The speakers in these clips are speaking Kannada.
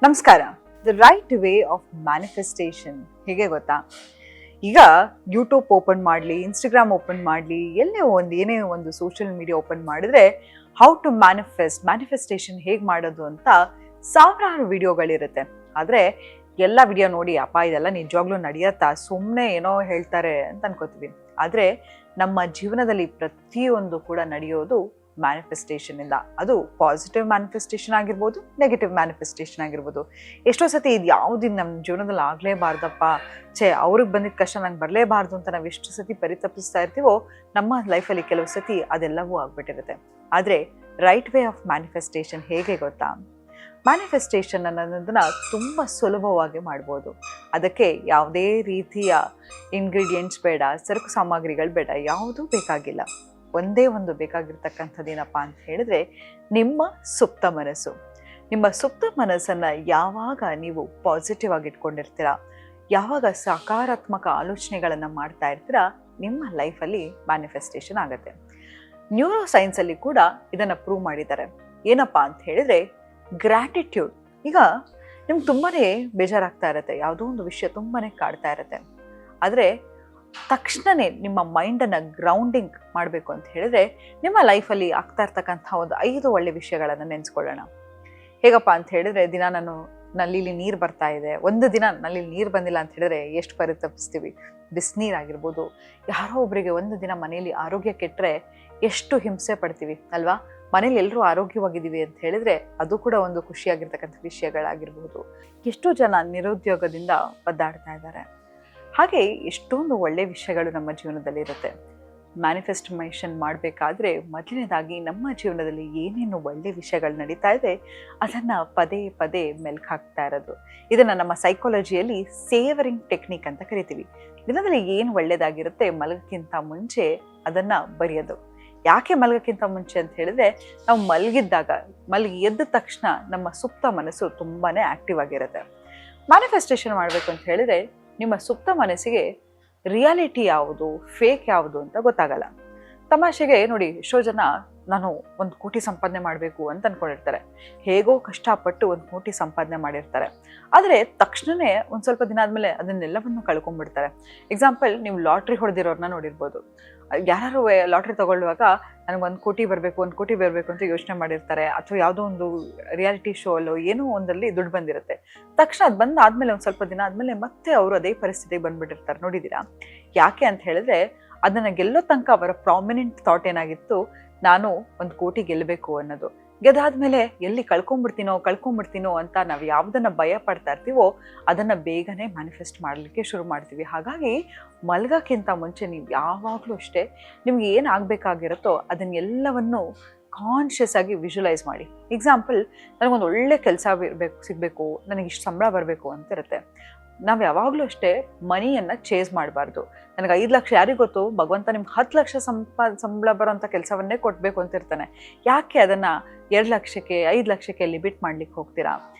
ನಮಸ್ಕಾರ. The right way of manifestation ಹೇಗೆ ಗೊತ್ತಾ? ಈಗ ಯೂಟ್ಯೂಬ್ ಓಪನ್ ಮಾಡಲಿ, ಇನ್ಸ್ಟಾಗ್ರಾಮ್ ಓಪನ್ ಮಾಡಲಿ, ಏನೇ ಒಂದು ಸೋಷಿಯಲ್ ಮೀಡಿಯಾ ಓಪನ್ ಮಾಡಿದ್ರೆ ಹೌ ಟು ಮ್ಯಾನಿಫೆಸ್ಟೇಷನ್ ಹೇಗೆ ಮಾಡೋದು ಅಂತ ಸಾವಿರಾರು ವಿಡಿಯೋಗಳಿರುತ್ತೆ. ಆದರೆ ಎಲ್ಲ ವಿಡಿಯೋ ನೋಡಿ ಅಪ್ಪ ಇದೆಲ್ಲ ನಿಜವಾಗ್ಲೂ ನಡೆಯತ್ತಾ, ಸುಮ್ಮನೆ ಏನೋ ಹೇಳ್ತಾರೆ ಅಂತ ಅನ್ಕೋತೀವಿ. ಆದರೆ ನಮ್ಮ ಜೀವನದಲ್ಲಿ ಪ್ರತಿಯೊಂದು ಕೂಡ ನಡೆಯೋದು ಮ್ಯಾನಿಫೆಸ್ಟೇಷನ್ ಇಂದ. ಅದು ಪಾಸಿಟಿವ್ ಮ್ಯಾನಿಫೆಸ್ಟೇಷನ್ ಆಗಿರ್ಬೋದು, ನೆಗೆಟಿವ್ ಮ್ಯಾನಿಫೆಸ್ಟೇಷನ್ ಆಗಿರ್ಬೋದು. ಎಷ್ಟೋ ಸತಿ ಇದು ಯಾವ್ದು ನಮ್ಮ ಜೀವನದಲ್ಲಿ ಆಗಲೇಬಾರ್ದಪ್ಪ, ಅವ್ರಿಗೆ ಬಂದಿದ್ದ ಕಷ್ಟ ನಂಗೆ ಬರಲೇಬಾರ್ದು ಅಂತ ನಾವು ಎಷ್ಟು ಸತಿ ಪರಿತಪಿಸ್ತಾ ಇರ್ತೀವೋ, ನಮ್ಮ ಲೈಫಲ್ಲಿ ಕೆಲವು ಸತಿ ಅದೆಲ್ಲವೂ ಆಗ್ಬಿಟ್ಟಿರುತ್ತೆ. ಆದರೆ ರೈಟ್ ವೇ ಆಫ್ ಮ್ಯಾನಿಫೆಸ್ಟೇಷನ್ ಹೇಗೆ ಗೊತ್ತಾ? ಮ್ಯಾನಿಫೆಸ್ಟೇಷನ್ ಅನ್ನೋದನ್ನ ತುಂಬ ಸುಲಭವಾಗಿ ಮಾಡ್ಬೋದು. ಅದಕ್ಕೆ ಯಾವುದೇ ರೀತಿಯ ಇಂಗ್ರೀಡಿಯೆಂಟ್ಸ್ ಬೇಡ, ಸರಕು ಸಾಮಗ್ರಿಗಳು ಬೇಡ, ಯಾವುದೂ ಬೇಕಾಗಿಲ್ಲ. ಒಂದೇ ಒಂದು ಬೇಕಾಗಿರ್ತಕ್ಕಂಥದ್ದು ಏನಪ್ಪ ಅಂತ ಹೇಳಿದ್ರೆ ನಿಮ್ಮ ಸುಪ್ತ ಮನಸ್ಸು. ನಿಮ್ಮ ಸುಪ್ತ ಮನಸ್ಸನ್ನು ಯಾವಾಗ ನೀವು ಪಾಸಿಟಿವ್ ಆಗಿ ಇಟ್ಕೊಂಡಿರ್ತೀರ, ಯಾವಾಗ ಸಕಾರಾತ್ಮಕ ಆಲೋಚನೆಗಳನ್ನು ಮಾಡ್ತಾ ಇರ್ತೀರ, ನಿಮ್ಮ ಲೈಫಲ್ಲಿ ಮ್ಯಾನಿಫೆಸ್ಟೇಷನ್ ಆಗುತ್ತೆ. ನ್ಯೂರೋ ಸೈನ್ಸಲ್ಲಿ ಕೂಡ ಇದನ್ನು ಪ್ರೂವ್ ಮಾಡಿದ್ದಾರೆ. ಏನಪ್ಪ ಅಂತ ಹೇಳಿದ್ರೆ ಗ್ರ್ಯಾಟಿಟ್ಯೂಡ್. ಈಗ ನಿಮ್ಗೆ ತುಂಬಾ ಬೇಜಾರಾಗ್ತಾ ಇರುತ್ತೆ, ಯಾವುದೋ ಒಂದು ವಿಷಯ ತುಂಬಾ ಕಾಡ್ತಾ ಇರುತ್ತೆ. ಆದರೆ ತಕ್ಷಣವೇ ನಿಮ್ಮ ಮೈಂಡನ್ನು ಗ್ರೌಂಡಿಂಗ್ ಮಾಡಬೇಕು ಅಂತ ಹೇಳಿದ್ರೆ ನಿಮ್ಮ ಲೈಫಲ್ಲಿ ಆಗ್ತಾ ಇರ್ತಕ್ಕಂಥ ಒಂದು 5 ಒಳ್ಳೆ ವಿಷಯಗಳನ್ನು ನೆನೆಸ್ಕೊಳ್ಳೋಣ. ಹೇಗಪ್ಪ ಅಂತ ಹೇಳಿದ್ರೆ, ದಿನ ನಾನು ನಲ್ಲಿಲಿ ನೀರು ಬರ್ತಾ ಇದೆ, ಒಂದು ದಿನ ನಲ್ಲಿಲಿ ನೀರು ಬಂದಿಲ್ಲ ಅಂತ ಹೇಳಿದ್ರೆ ಎಷ್ಟು ಪರಿತಪಿಸ್ತೀವಿ. ಬಿಸಿನೀರಾಗಿರ್ಬೋದು, ಯಾರೋ ಒಬ್ಬರಿಗೆ ಒಂದು ದಿನ ಮನೆಯಲ್ಲಿ ಆರೋಗ್ಯ ಕೆಟ್ಟರೆ ಎಷ್ಟು ಹಿಂಸೆ ಪಡ್ತೀವಿ ಅಲ್ವಾ? ಮನೇಲಿ ಎಲ್ಲರೂ ಆರೋಗ್ಯವಾಗಿದ್ದೀವಿ ಅಂತ ಹೇಳಿದ್ರೆ ಅದು ಕೂಡ ಒಂದು ಖುಷಿಯಾಗಿರ್ತಕ್ಕಂಥ ವಿಷಯಗಳಾಗಿರ್ಬೋದು. ಎಷ್ಟೋ ಜನ ನಿರುದ್ಯೋಗದಿಂದ ಒದ್ದಾಡ್ತಾ ಇದ್ದಾರೆ. ಹಾಗೆ ಎಷ್ಟೊಂದು ಒಳ್ಳೆ ವಿಷಯಗಳು ನಮ್ಮ ಜೀವನದಲ್ಲಿ ಇರುತ್ತೆ. ಮ್ಯಾನಿಫೆಸ್ಟೇಷನ್ ಮಾಡಬೇಕಾದ್ರೆ ಮೊದಲನೇದಾಗಿ ನಮ್ಮ ಜೀವನದಲ್ಲಿ ಏನೇನು ಒಳ್ಳೆ ವಿಷಯಗಳು ನಡೀತಾ ಇದೆ ಅದನ್ನು ಪದೇ ಪದೇ ಮೆಲ್ಕು ಹಾಕ್ತಾ ಇರೋದು. ಇದನ್ನು ನಮ್ಮ ಸೈಕಾಲಜಿಯಲ್ಲಿ ಸೇವರಿಂಗ್ ಟೆಕ್ನಿಕ್ ಅಂತ ಕರಿತೀವಿ. ದಿನದಲ್ಲಿ ಏನು ಒಳ್ಳೆಯದಾಗಿರುತ್ತೆ ಮಲಗಕ್ಕಿಂತ ಮುಂಚೆ ಅದನ್ನು ಬರೆಯೋದು. ಯಾಕೆ ಮಲಗಕ್ಕಿಂತ ಮುಂಚೆ ಅಂತ ಹೇಳಿದ್ರೆ, ನಾವು ಮಲಗಿ ಎದ್ದ ತಕ್ಷಣ ನಮ್ಮ ಸುಪ್ತ ಮನಸ್ಸು ತುಂಬಾ ಆ್ಯಕ್ಟಿವ್ ಆಗಿರುತ್ತೆ. ಮ್ಯಾನಿಫೆಸ್ಟೇಷನ್ ಮಾಡಬೇಕು ಅಂತ ಹೇಳಿದ್ರೆ ನಿಮ್ಮ ಸುಪ್ತ ಮನಸ್ಸಿಗೆ ರಿಯಾಲಿಟಿ ಯಾವುದು, ಫೇಕ್ ಯಾವುದು ಅಂತ ಗೊತ್ತಾಗಲ್ಲ. ತಮಾಷೆಗೆ ನೋಡಿ, ಎಷ್ಟೋ ಜನ ನಾನು 1 ಕೋಟಿ ಸಂಪಾದನೆ ಮಾಡಬೇಕು ಅಂತ ಅಂದ್ಕೊಂಡಿರ್ತಾರೆ. ಹೇಗೋ ಕಷ್ಟಪಟ್ಟು 1 ಕೋಟಿ ಸಂಪಾದನೆ ಮಾಡಿರ್ತಾರೆ. ಆದರೆ ತಕ್ಷಣವೇ ಒಂದು ಸ್ವಲ್ಪ ದಿನ ಆದಮೇಲೆ ಅದನ್ನೆಲ್ಲವನ್ನು ಕಳ್ಕೊಂಡ್ಬಿಡ್ತಾರೆ. ಎಕ್ಸಾಂಪಲ್, ನೀವು ಲಾಟ್ರಿ ಹೊಡೆದಿರೋರನ್ನ ನೋಡಿರ್ಬೋದು. ಯಾರು ಲಾಟ್ರಿ ತಗೊಳ್ಳುವಾಗ ನನಗೆ 1 ಕೋಟಿ ಬರಬೇಕು, 1 ಕೋಟಿ ಬರಬೇಕು ಅಂತ ಯೋಚನೆ ಮಾಡಿರ್ತಾರೆ. ಅಥವಾ ಯಾವುದೋ ಒಂದು ರಿಯಾಲಿಟಿ ಶೋ ಅಲ್ಲೋ ಏನೋ ಒಂದರಲ್ಲಿ ದುಡ್ಡು ಬಂದಿರುತ್ತೆ. ತಕ್ಷಣ ಅದು ಬಂದಾದ್ಮೇಲೆ ಒಂದು ಸ್ವಲ್ಪ ದಿನ ಆದಮೇಲೆ ಮತ್ತೆ ಅವರು ಅದೇ ಪರಿಸ್ಥಿತಿಗೆ ಬಂದುಬಿಟ್ಟಿರ್ತಾರೆ. ನೋಡಿದ್ದೀರಾ? ಯಾಕೆ ಅಂತ ಹೇಳಿದ್ರೆ ಅದನ್ನು ಗೆಲ್ಲೋ ತನಕ ಅವರ ಪ್ರಾಮಿನೆಂಟ್ ಥಾಟ್ ಏನಾಗಿತ್ತು, ನಾನು 1 ಕೋಟಿ ಗೆಲ್ಲಬೇಕು ಅನ್ನೋದು. ಗೆದ್ದಾದ್ಮೇಲೆ ಎಲ್ಲಿ ಕಳ್ಕೊಂಡ್ಬಿಡ್ತೀನೋ ಅಂತ ನಾವು ಯಾವುದನ್ನು ಭಯ ಪಡ್ತಾ ಇರ್ತೀವೋ ಅದನ್ನು ಬೇಗನೆ ಮ್ಯಾನಿಫೆಸ್ಟ್ ಮಾಡಲಿಕ್ಕೆ ಶುರು ಮಾಡ್ತೀವಿ. ಹಾಗಾಗಿ ಮಲಗೋಕ್ಕಿಂತ ಮುಂಚೆ ನೀವು ಯಾವಾಗಲೂ ಅಷ್ಟೇ ನಿಮ್ಗೆ ಏನು ಆಗಬೇಕಾಗಿರುತ್ತೋ ಅದನ್ನೆಲ್ಲವನ್ನು ಕಾನ್ಷಿಯಸ್ ಆಗಿ ವಿಜುವಲೈಸ್ ಮಾಡಿ. ಎಕ್ಸಾಂಪಲ್, ನನಗೊಂದು ಒಳ್ಳೆ ಕೆಲಸ ಸಿಗಬೇಕು, ನನಗೆ ಇಷ್ಟು ಸಂಬಳ ಬರಬೇಕು ಅಂತ ಇರುತ್ತೆ. ನಾವು ಯಾವಾಗಲೂ ಅಷ್ಟೇ ಮನಿಯನ್ನು ಚೇಸ್ ಮಾಡಬಾರ್ದು. ನನಗೆ 5 ಲಕ್ಷ, ಯಾರಿಗೆ ಗೊತ್ತು, ಭಗವಂತ ನಿಮ್ಗೆ 10 ಲಕ್ಷ ಸಂಬಳ ಬರೋಂಥ ಕೆಲಸವನ್ನೇ ಕೊಡಬೇಕು ಅಂತಿರ್ತಾನೆ. ಯಾಕೆ ಅದನ್ನು 2 ಲಕ್ಷಕ್ಕೆ 5 ಲಕ್ಷಕ್ಕೆ ಲಿಮಿಟ್ ಮಾಡ್ಲಿಕ್ಕೆ ಹೋಗ್ತೀರಾ?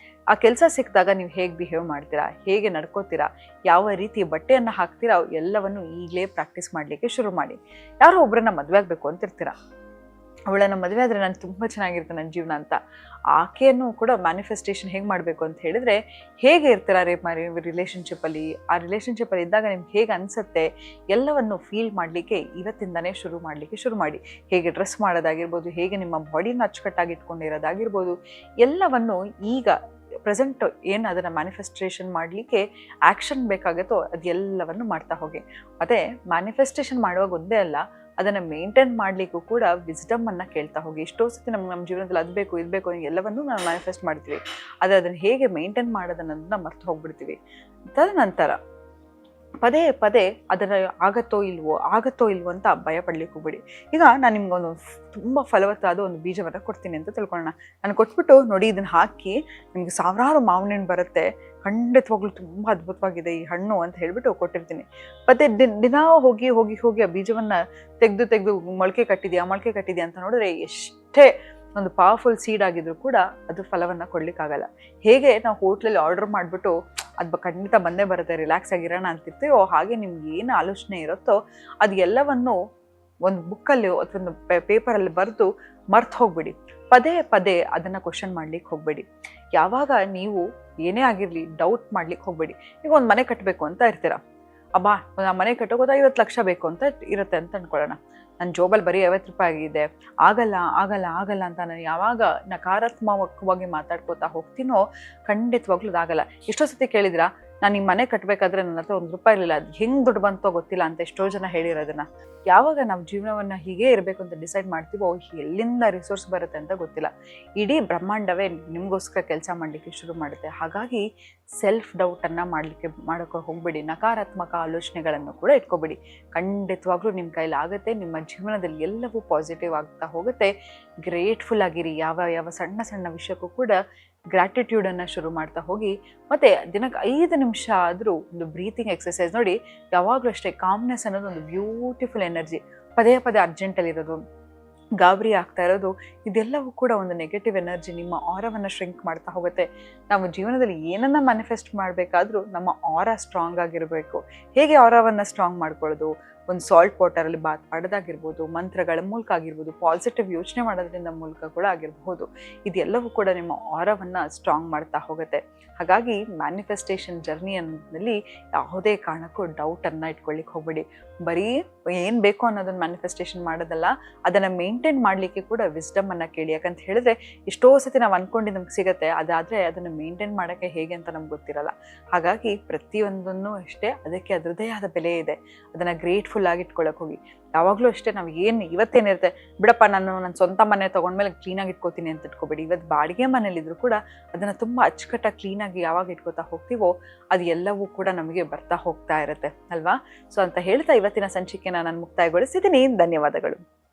ಆ ಕೆಲಸ ಸಿಕ್ಕಿದಾಗ ನೀವು ಹೇಗೆ ಬಿಹೇವ್ ಮಾಡ್ತೀರಾ, ಹೇಗೆ ನಡ್ಕೋತೀರಾ, ಯಾವ ರೀತಿ ಬಟ್ಟೆಯನ್ನು ಹಾಕ್ತೀರಾ, ಎಲ್ಲವನ್ನು ಈಗಲೇ ಪ್ರಾಕ್ಟೀಸ್ ಮಾಡಲಿಕ್ಕೆ ಶುರು ಮಾಡಿ. ಯಾರೋ ಒಬ್ಬರನ್ನ ಮದುವೆ ಆಗಬೇಕು ಅಂತಿರ್ತೀರಾ, ಅವಳನ್ನು ಮದುವೆ ಆದರೆ ನಾನು ತುಂಬ ಚೆನ್ನಾಗಿರುತ್ತೆ ನನ್ನ ಜೀವನ ಅಂತ. ಆಕೆಯನ್ನು ಕೂಡ ಮ್ಯಾನಿಫೆಸ್ಟೇಷನ್ ಹೇಗೆ ಮಾಡಬೇಕು ಅಂತ ಹೇಳಿದ್ರೆ, ಹೇಗೆ ಇರ್ತೀರಾ ರಿಲೇಷನ್ಶಿಪ್ಪಲ್ಲಿ, ಆ ರಿಲೇಷನ್ಶಿಪ್ಪಲ್ಲಿ ಇದ್ದಾಗ ನಿಮ್ಗೆ ಹೇಗೆ ಅನಿಸುತ್ತೆ ಎಲ್ಲವನ್ನು ಫೀಲ್ ಮಾಡಲಿಕ್ಕೆ ಇವತ್ತಿಂದನೇ ಶುರು ಮಾಡಿ. ಹೇಗೆ ಡ್ರೆಸ್ ಮಾಡೋದಾಗಿರ್ಬೋದು, ಹೇಗೆ ನಿಮ್ಮ ಬಾಡಿನ ಅಚ್ಚುಕಟ್ಟಾಗಿ ಇಟ್ಕೊಂಡಿರೋದಾಗಿರ್ಬೋದು, ಎಲ್ಲವನ್ನು ಈಗ ಪ್ರೆಸೆಂಟ್ ಏನು ಅದನ್ನು ಮ್ಯಾನಿಫೆಸ್ಟೇಷನ್ ಮಾಡಲಿಕ್ಕೆ ಆ್ಯಕ್ಷನ್ ಬೇಕಾಗುತ್ತೋ ಅದೆಲ್ಲವನ್ನು ಮಾಡ್ತಾ ಹೋಗಿ. ಮತ್ತು ಮ್ಯಾನಿಫೆಸ್ಟೇಷನ್ ಮಾಡುವಾಗ ಒಂದೇ ಅಲ್ಲ, ಅದನ್ನು ಮೇಂಟೈನ್ ಮಾಡಲಿಕ್ಕೂ ಕೂಡ ವಿಸ್ಡಮನ್ನು ಕೇಳ್ತಾ ಹೋಗಿ. ಎಷ್ಟೋ ಸತಿ ನಮ್ಮ ಜೀವನದಲ್ಲಿ ಅದು ಬೇಕು ಇದು ಬೇಕು ಎಲ್ಲವನ್ನೂ ನಾವು ಮ್ಯಾನಿಫೆಸ್ಟ್ ಮಾಡ್ತೀವಿ. ಆದರೆ ಅದನ್ನು ಹೇಗೆ ಮೇಂಟೈನ್ ಮಾಡೋದನ್ನೋದನ್ನ ಮರ್ತು ಹೋಗ್ಬಿಡ್ತೀವಿ. ತದನಂತರ ಪದೇ ಪದೇ ಅದನ್ನು ಆಗುತ್ತೋ ಇಲ್ವೋ ಅಂತ ಭಯ ಪಡ್ಲಿಕ್ಕೆ ಹೋಗ್ಬಿಡಿ. ಈಗ ನಾನು ನಿಮ್ಗೊಂದು ತುಂಬ ಫಲವತ್ತಾದ ಒಂದು ಬೀಜವನ್ನು ಕೊಡ್ತೀನಿ ಅಂತ ತಿಳ್ಕೊಳ್ಳೋಣ. ನಾನು ಕೊಟ್ಬಿಟ್ಟು ನೋಡಿ ಇದನ್ನು ಹಾಕಿ ನಿಮಗೆ ಸಾವಿರಾರು ಮಾವಿನ ಹಣ್ಣು ಬರುತ್ತೆ, ಖಂಡಿತವಾಗ್ಲೂ ತುಂಬ ಅದ್ಭುತವಾಗಿದೆ ಈ ಹಣ್ಣು ಅಂತ ಹೇಳಿಬಿಟ್ಟು ಕೊಟ್ಟಿರ್ತೀನಿ. ಮತ್ತೆ ದಿನ ಹೋಗಿ ಆ ಬೀಜವನ್ನು ತೆಗೆದು ಮೊಳಕೆ ಕಟ್ಟಿದೆಯಾ ಅಂತ ನೋಡಿದ್ರೆ ಎಷ್ಟೇ ಒಂದು ಪವರ್ಫುಲ್ ಸೀಡ್ ಆಗಿದ್ರು ಕೂಡ ಅದು ಫಲವನ್ನು ಕೊಡ್ಲಿಕ್ಕಾಗಲ್ಲ. ಹೇಗೆ ನಾವು ಹೋಟ್ಲಲ್ಲಿ ಆರ್ಡರ್ ಮಾಡಿಬಿಟ್ಟು ಅದು ಖಂಡಿತ ಬಂದೇ ಬರುತ್ತೆ, ರಿಲ್ಯಾಕ್ಸ್ ಆಗಿರೋಣ ಅಂತಿರ್ತೀವೋ, ಹಾಗೆ ನಿಮ್ಗೆ ಏನು ಆಲೋಚನೆ ಇರುತ್ತೋ ಅದು ಎಲ್ಲವನ್ನು ಒಂದು ಬುಕ್ಕಲ್ಲಿ ಅಥವಾ ಒಂದು ಪೇಪರಲ್ಲಿ ಬರೆದು ಮರ್ತು ಹೋಗ್ಬಿಡಿ. ಪದೇ ಪದೇ ಅದನ್ನು ಕ್ವಶನ್ ಮಾಡ್ಲಿಕ್ಕೆ ಹೋಗಬೇಡಿ. ಯಾವಾಗ ನೀವು ಏನೇ ಆಗಿರಲಿ ಡೌಟ್ ಮಾಡ್ಲಿಕ್ಕೆ ಹೋಗಬೇಡಿ. ಈಗ ಒಂದು ಮನೆ ಕಟ್ಟಬೇಕು ಅಂತ ಇರ್ತೀರ, ಅಬ್ಬಾ ಆ ಮನೆ ಕಟ್ಟೋಗೋದು 50 ಲಕ್ಷ ಬೇಕು ಅಂತ ಇರುತ್ತೆ ಅಂತ ಅನ್ಕೊಳ್ಳೋಣ. ನನ್ನ ಜೋಬಲ್ಲಿ ಬರೀ 50 ರೂಪಾಯಿ ಆಗಿದೆ, ಆಗಲ್ಲ ಆಗಲ್ಲ ಆಗಲ್ಲ ಅಂತ ನಾನು ಯಾವಾಗ ನಕಾರಾತ್ಮಕವಾಗಿ ಮಾತಾಡ್ಕೋತಾ ಹೋಗ್ತೀನೋ ಖಂಡಿತವಾಗ್ಲೂ ಅದಾಗಲ್ಲ. ಎಷ್ಟೋ ಸತಿ ಕೇಳಿದಿರಾ, ನಾನು ಈ ಮನೆ ಕಟ್ಟಬೇಕಾದ್ರೆ ನನ್ನ ಹತ್ರ 1 ರೂಪಾಯಿ ಇರಲಿಲ್ಲ, ಅದು ಹೆಂಗೆ ದುಡ್ಡು ಬಂತೋ ಗೊತ್ತಿಲ್ಲ ಅಂತ ಎಷ್ಟೋ ಜನ ಹೇಳಿರೋದನ್ನ. ಯಾವಾಗ ನಾವು ಜೀವನವನ್ನು ಹೀಗೆ ಇರಬೇಕು ಅಂತ ಡಿಸೈಡ್ ಮಾಡ್ತೀವೋ ಎಲ್ಲಿಂದ ರಿಸೋರ್ಸ್ ಬರುತ್ತೆ ಅಂತ ಗೊತ್ತಿಲ್ಲ. ಇಡೀ ಬ್ರಹ್ಮಾಂಡವೇ ನಿಮಗೋಸ್ಕರ ಕೆಲಸ ಮಾಡಲಿಕ್ಕೆ ಶುರು ಮಾಡುತ್ತೆ. ಹಾಗಾಗಿ ಸೆಲ್ಫ್ ಡೌಟನ್ನು ಮಾಡೋಕ್ಕೆ ಹೋಗ್ಬೇಡಿ. ನಕಾರಾತ್ಮಕ ಆಲೋಚನೆಗಳನ್ನು ಕೂಡ ಇಟ್ಕೋಬೇಡಿ. ಖಂಡಿತವಾಗ್ಲೂ ನಿಮ್ಮ ಕೈಲಾಗುತ್ತೆ. ನಿಮ್ಮ ಜೀವನದಲ್ಲಿ ಎಲ್ಲವೂ ಪಾಸಿಟಿವ್ ಆಗ್ತಾ ಹೋಗುತ್ತೆ. ಗ್ರೇಟ್ಫುಲ್ ಆಗಿರಿ. ಯಾವ ಸಣ್ಣ ಸಣ್ಣ ವಿಷಯಕ್ಕೂ ಕೂಡ ಗ್ರ್ಯಾಟಿಟ್ಯೂಡನ್ನು ಶುರು ಮಾಡ್ತಾ ಹೋಗಿ. ಮತ್ತು ದಿನಕ್ಕೆ 5 ನಿಮಿಷ ಆದರೂ ಒಂದು ಬ್ರೀತಿಂಗ್ ಎಕ್ಸಸೈಸ್ ನೋಡಿ. ಯಾವಾಗಲೂ ಅಷ್ಟೇ ಕಾಮ್ನೆಸ್ ಅನ್ನೋದು ಒಂದು ಬ್ಯೂಟಿಫುಲ್ ಎನರ್ಜಿ. ಪದೇ ಪದೇ ಅರ್ಜೆಂಟಲ್ಲಿರೋದು, ಗಾಬರಿ ಆಗ್ತಾ ಇರೋದು, ಇದೆಲ್ಲವೂ ಕೂಡ ಒಂದು ನೆಗೆಟಿವ್ ಎನರ್ಜಿ ನಿಮ್ಮ ಆರವನ್ನು ಶ್ರಿಂಕ್ ಮಾಡ್ತಾ ಹೋಗುತ್ತೆ. ನಾವು ಜೀವನದಲ್ಲಿ ಏನನ್ನ ಮ್ಯಾನಿಫೆಸ್ಟ್ ಮಾಡಬೇಕಾದ್ರೂ ನಮ್ಮ ಆರ ಸ್ಟ್ರಾಂಗ್ ಆಗಿರಬೇಕು. ಹೇಗೆ ಆರವನ್ನು ಸ್ಟ್ರಾಂಗ್ ಮಾಡ್ಕೊಳ್ಳೋದು? ಒಂದು ಸಾಲ್ಟ್ ವಾಟರಲ್ಲಿ ಬಾತ್ ಮಾಡೋದಾಗಿರ್ಬೋದು, ಮಂತ್ರಗಳ ಮೂಲಕ ಆಗಿರ್ಬೋದು, ಪಾಸಿಟಿವ್ ಯೋಚನೆ ಮಾಡೋದ್ರಿಂದ ಮೂಲಕ ಕೂಡ ಆಗಿರಬಹುದು. ಇದೆಲ್ಲವೂ ಕೂಡ ನಿಮ್ಮ ಆರವನ್ನು ಸ್ಟ್ರಾಂಗ್ ಮಾಡ್ತಾ ಹೋಗುತ್ತೆ. ಹಾಗಾಗಿ ಮ್ಯಾನಿಫೆಸ್ಟೇಷನ್ ಜರ್ನಿಯಲ್ಲಿ ಯಾವುದೇ ಕಾರಣಕ್ಕೂ ಡೌಟನ್ನು ಇಟ್ಕೊಳ್ಳಿಕ್ಕೆ ಹೋಗಬೇಡಿ. ಬರೀ ಏನು ಬೇಕೋ ಅನ್ನೋದನ್ನು ಮ್ಯಾನಿಫೆಸ್ಟೇಷನ್ ಮಾಡೋದಲ್ಲ, ಅದನ್ನು ಮೇಂಟೈನ್ ಮಾಡಲಿಕ್ಕೆ ಕೂಡ ವಿಸ್ಡಮನ್ನು ಕೇಳಿ. ಯಾಕಂತ ಹೇಳಿದ್ರೆ ಎಷ್ಟೋ ಸತಿ ನಾವು ಅಂದ್ಕೊಂಡು ನಮ್ಗೆ ಸಿಗುತ್ತೆ, ಅದಾದರೆ ಅದನ್ನು ಮೇಂಟೈನ್ ಮಾಡೋಕ್ಕೆ ಹೇಗೆ ಅಂತ ನಮ್ಗೆ ಗೊತ್ತಿರಲ್ಲ. ಹಾಗಾಗಿ ಪ್ರತಿಯೊಂದನ್ನು ಅಷ್ಟೇ ಅದಕ್ಕೆ ಅದರದ್ದೇ ಆದ ಬೆಲೆ ಇದೆ. ಅದನ್ನು ಗ್ರೇಟ್ಫುಲ್ ಆಗಿ ಇಟ್ಕೊಳ್ಳೋಕೆ ಹೋಗಿ. ಯಾವಾಗಲೂ ಅಷ್ಟೇ ನಾವು ಏನು ಇವತ್ತೇನಿರುತ್ತೆ ಬಿಡಪ್ಪ ನಾನು ನನ್ನ ಸ್ವಂತ ಮನೆ ತೊಗೊಂಡ್ಮೇಲೆ ಕ್ಲೀನಾಗಿ ಇಟ್ಕೋತೀನಿ ಅಂತ ಇಟ್ಕೋಬೇಡಿ. ಇವತ್ತು ಬಾಡಿಗೆ ಮನೇಲಿದ್ರು ಕೂಡ ಅದನ್ನು ತುಂಬ ಅಚ್ಚುಕಟ್ಟಾಗಿ ಕ್ಲೀನಾಗಿ ಯಾವಾಗ ಇಟ್ಕೋತಾ ಹೋಗ್ತೀವೋ ಅದು ಎಲ್ಲವೂ ಕೂಡ ನಮಗೆ ಬರ್ತಾ ಹೋಗ್ತಾ ಇರುತ್ತೆ ಅಲ್ವಾ? ಸೊ ಅಂತ ಹೇಳ್ತಾ ಇವತ್ತಿನ ಸಂಚಿಕೆನ ನಾನು ಮುಕ್ತಾಯಗೊಳಿಸಿದ್ದೀನಿ. ಧನ್ಯವಾದಗಳು.